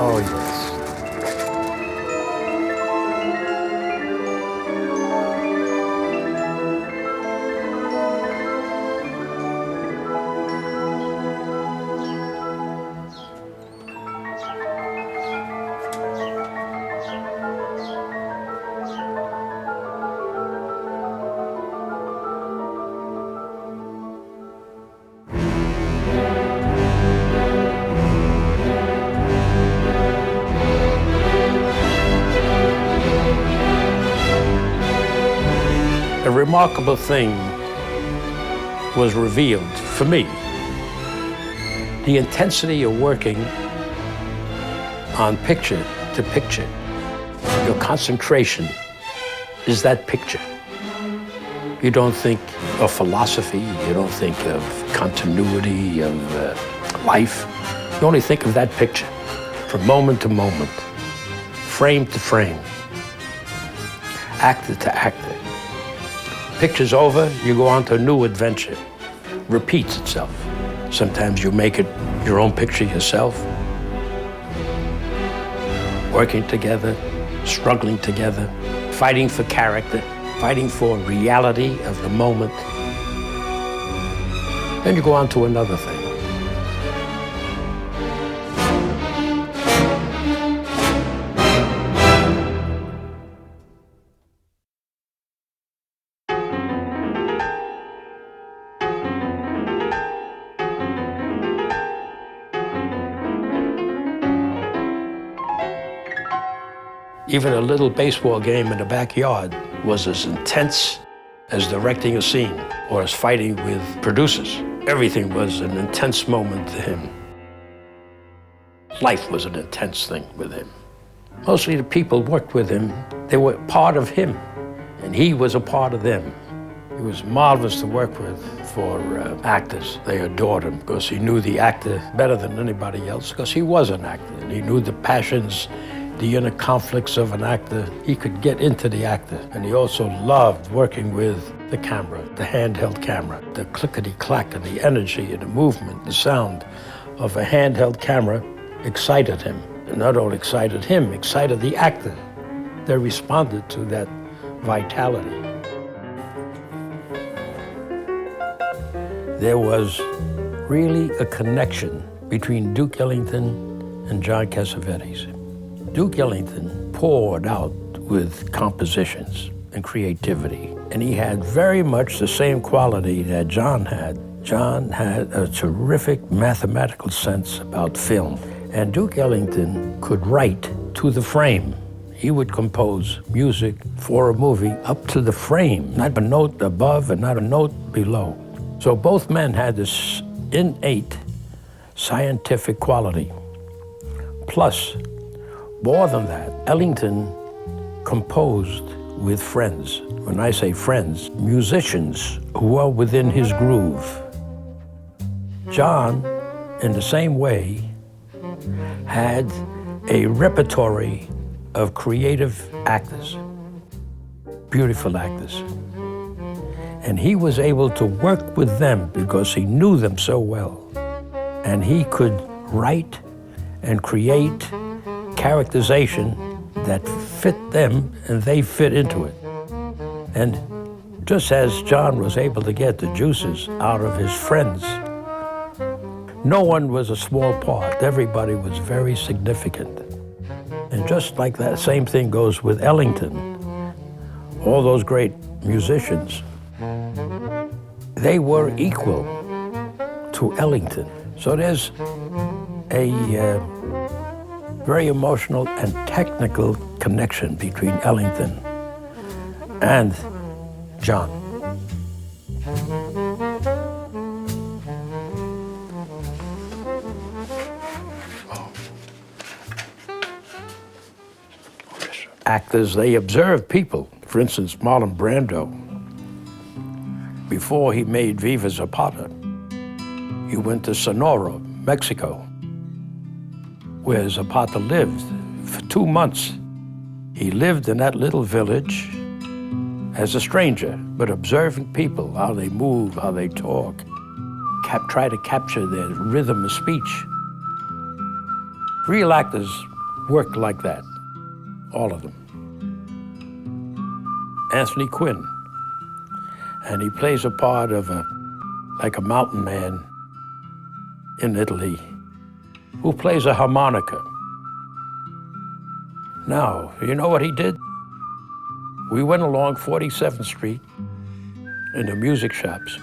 Oh, yes. A remarkable thing was revealed for me. The intensity of working on picture to picture. Your concentration is that picture. You don't think of philosophy, you don't think of continuity of life. You only think of that picture from moment to moment, frame to frame, actor to actor. Picture's over, you go on to a new adventure. Repeats itself. Sometimes you make it your own picture yourself. Working together, struggling together, fighting for character, fighting for reality of the moment. Then you go on to another thing. Even a little baseball game in the backyard was as intense as directing a scene or as fighting with producers. Everything was an intense moment to him. Life was an intense thing with him. Mostly the people worked with him, they were part of him, and he was a part of them. He was marvelous to work with for actors. They adored him because he knew the actor better than anybody else, because he was an actor, and he knew the passions, the inner conflicts of an actor. He could get into the actor. And he also loved working with the camera, the handheld camera, the clickety-clack and the energy and the movement, the sound of a handheld camera excited him. And not only excited him, excited the actor. They responded to that vitality. There was really a connection between Duke Ellington and John Cassavetes. Duke Ellington poured out with compositions and creativity, and he had very much the same quality that John had. John had a terrific mathematical sense about film, and Duke Ellington could write to the frame. He would compose music for a movie up to the frame, not a note above and not a note below. So both men had this innate scientific quality. Plus, more than that, Ellington composed with friends. When I say friends, musicians who are within his groove. John, in the same way, had a repertory of creative actors, beautiful actors. And he was able to work with them because he knew them so well. And he could write and create characterization that fit them and they fit into it. And just as John was able to get the juices out of his friends, no one was a small part. Everybody was very significant. And just like that same thing goes with Ellington, all those great musicians, they were equal to Ellington. So there's a very emotional and technical connection between Ellington and John. Actors, they observe people. For instance, Marlon Brando, before he made Viva Zapata, he went to Sonora, Mexico, where Zapata lived for 2 months. He lived in that little village as a stranger, but observing people, how they move, how they talk, try to capture their rhythm of speech. Real actors work like that, all of them. Anthony Quinn, and he plays a part of like a mountain man in Italy who plays a harmonica. Now, you know what he did? We went along 47th Street in the music shops,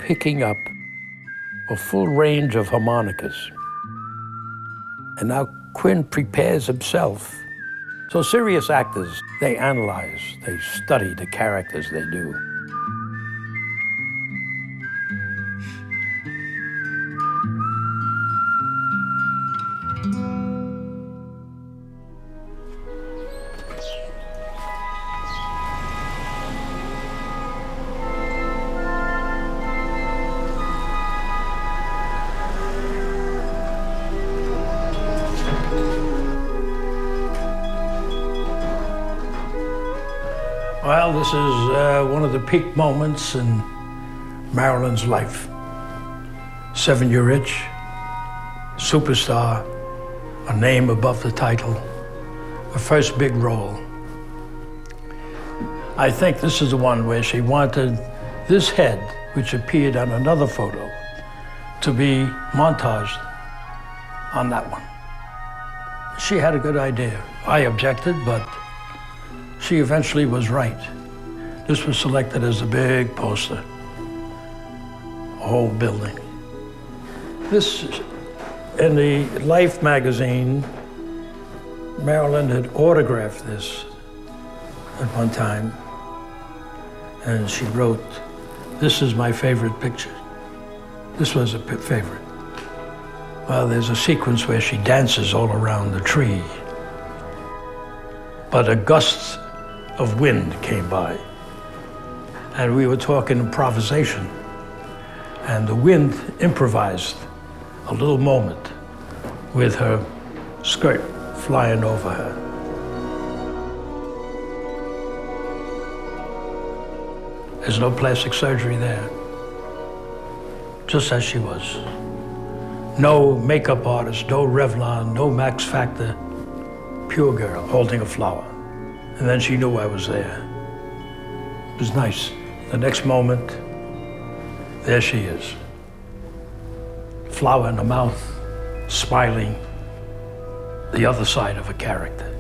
picking up a full range of harmonicas. And now Quinn prepares himself. So serious actors, they analyze, they study the characters they do. Well, this is one of the peak moments in Marilyn's life. 7-year itch, superstar, a name above the title, her first big role. I think this is the one where she wanted this head, which appeared on another photo, to be montaged on that one. She had a good idea. I objected, but she eventually was right. This was selected as a big poster, a whole building. This, in the Life magazine, Marilyn had autographed this at one time, and she wrote, "This is my favorite picture." This was a favorite. Well, there's a sequence where she dances all around the tree, but a gust of wind came by, and we were talking improvisation, and the wind improvised a little moment with her skirt flying over her. There's no plastic surgery there, just as she was. No makeup artist, no Revlon, no Max Factor, pure girl holding a flower. And then she knew I was there. It was nice. The next moment, there she is. Flower in the mouth, smiling, the other side of a character.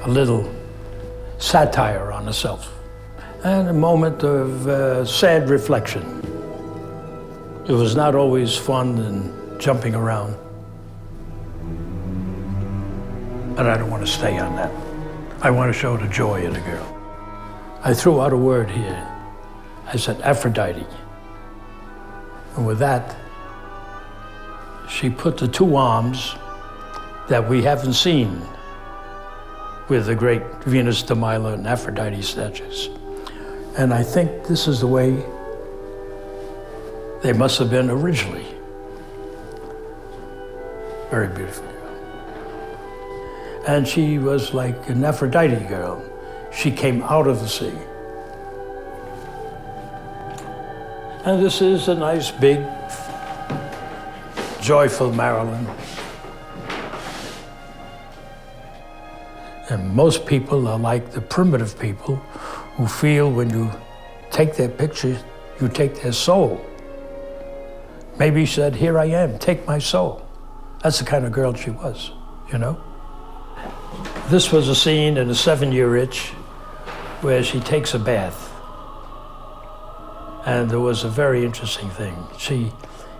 A little satire on herself. And a moment of sad reflection. It was not always fun and jumping around. But I don't want to stay on that. I want to show the joy in the girl. I threw out a word here. I said Aphrodite. And with that, she put the two arms that we haven't seen with the great Venus de Milo and Aphrodite statues. And I think this is the way they must have been originally. Very beautiful. And she was like an Aphrodite girl. She came out of the sea. And this is a nice, big, joyful Marilyn. And most people are like the primitive people who feel when you take their picture, you take their soul. Maybe she said, "Here I am, take my soul." That's the kind of girl she was, you know? This was a scene in a 7-year itch where she takes a bath. And there was a very interesting thing. She,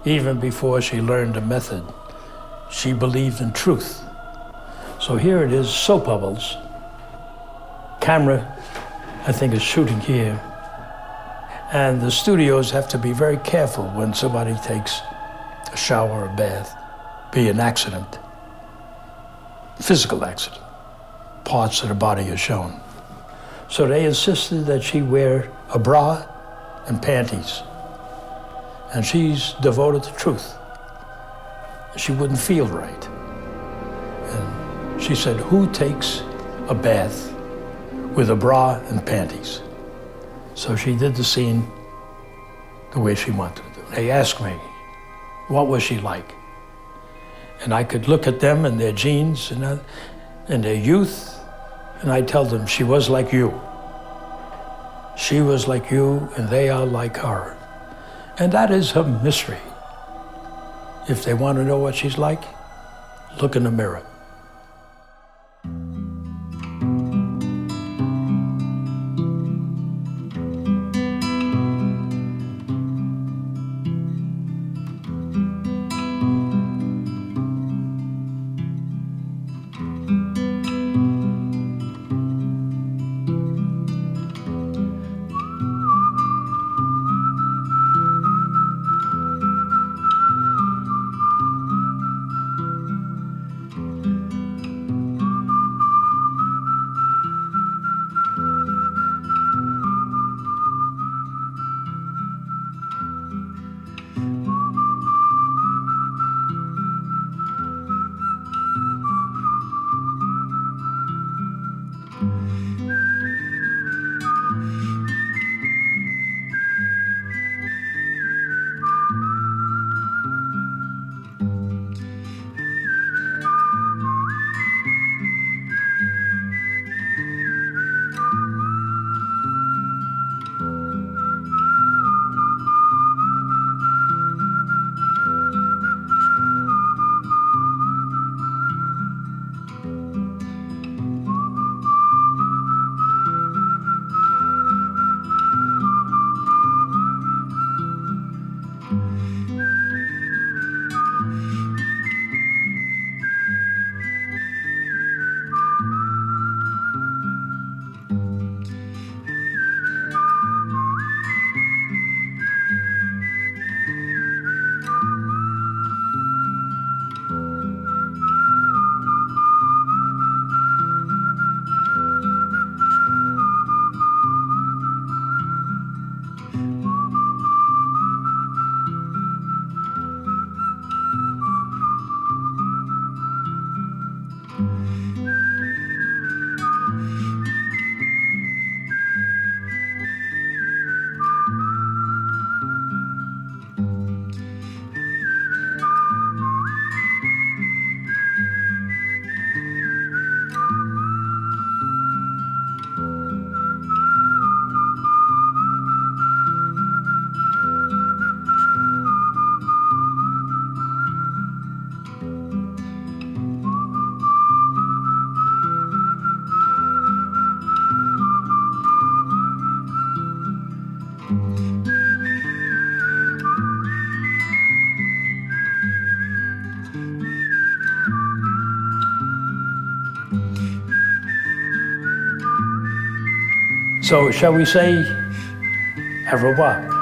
even before she learned the method, she believed in truth. So here it is, soap bubbles. Camera, I think, is shooting here. And the studios have to be very careful when somebody takes a shower or bath, be an accident, physical accident. Parts of the body are shown. So they insisted that she wear a bra and panties. And she's devoted to truth. She wouldn't feel right. And she said, "Who takes a bath with a bra and panties?" So she did the scene the way she wanted to do. They asked me, what was she like? And I could look at them and their genes and their youth, and I tell them, she was like you. She was like you, and they are like her. And that is her mystery. If they want to know what she's like, look in the mirror. So shall we say au revoir?